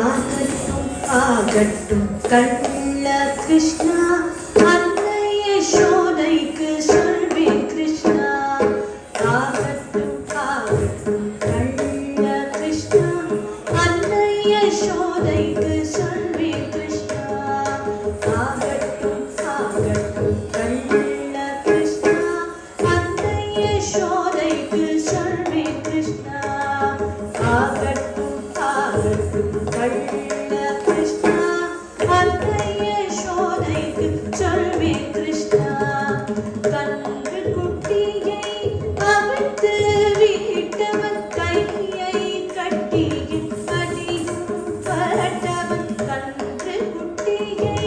ஆகட்டும் ஆகட்டும் கள்ள கிருஷ்ணா அன்னை யசோதைக்கு சொல்வேன் கிருஷ்ணா. ஆகட்டும் ஆகட்டும் கள்ள கிருஷ்ணா அன்னை யசோதைக்கு சொல்வேன் கிருஷ்ணா. ஆகட்டும் ஆகட்டும் கள்ள கிருஷ்ணா அன்னை யசோதைக்கு சொல்வேன் கிருஷ்ணா. ஆகட்டும் ஆகட்டும் கள்ள கிருஷ்ணா அன்னை யசோதைக்கு சொல்வேன் கிருஷ்ணா. கன்று குட்டியை அவிழ்த்து விட்டவன் கையை கட்டியின் அடியும் பட்டவன். கன்று குட்டியை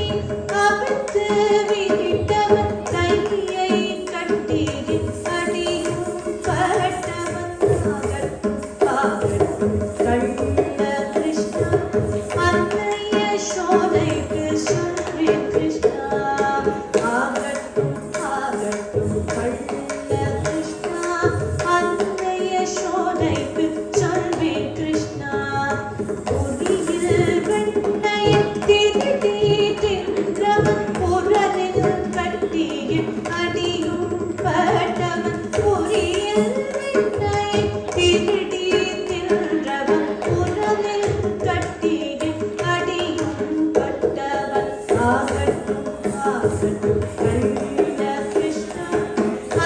அவிழ்த்து விட்டவன் கையை கட்டியின் அடியும் பட்டவன். ஆகட்டும் ஆகட்டும் கள்ள கிருஷ்ணா அன்னை யசோதைக்கு சொல்வேன் கிருஷ்ணா. ஆகட்டும் ஆகட்டும் கள்ள கிருஷ்ணா அன்னை யசோதைக்கு சொல்வேன் கிருஷ்ணா. பொறியில் வெண்ணையை திருடி தின்றவன் புறலில் கட்டியின் அடியும் பட்டவன். பொறியில் வெண்ணையை திருடி தின்றவன் புறலில் கட்டியின் அடியும் பட்டவன். ஆகட்டும் ஆகட்டும் கள்ள கிருஷ்ணா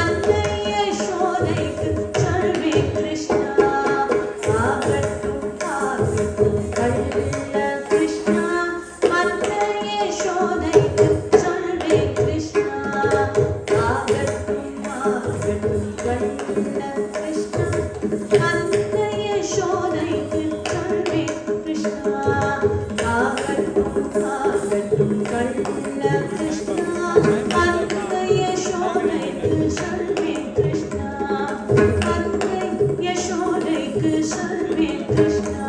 அன்னை யசோதைக்கு சொல்வேன் கிருஷ்ணா. ஆகட்டும் ஆகட்டும் கள்ள கிருஷ்ணா அன்னை யசோதைக்கு சொல்வேன் கிருஷ்ணா. ஆகட்டும் ஆகட்டும் கள்ள கிருஷ்ணா அன்னை யசோதைக்கு சொல்வேன் கிருஷ்ணா. ஆகட்டும் ஆகட்டும் கள்ள கிருஷ்ணா அன்னை யசோதைக்கு சொல்வேன் கிருஷ்ணா. அன்னை யசோதைக்கு சொல்வேன் கிருஷ்ணா.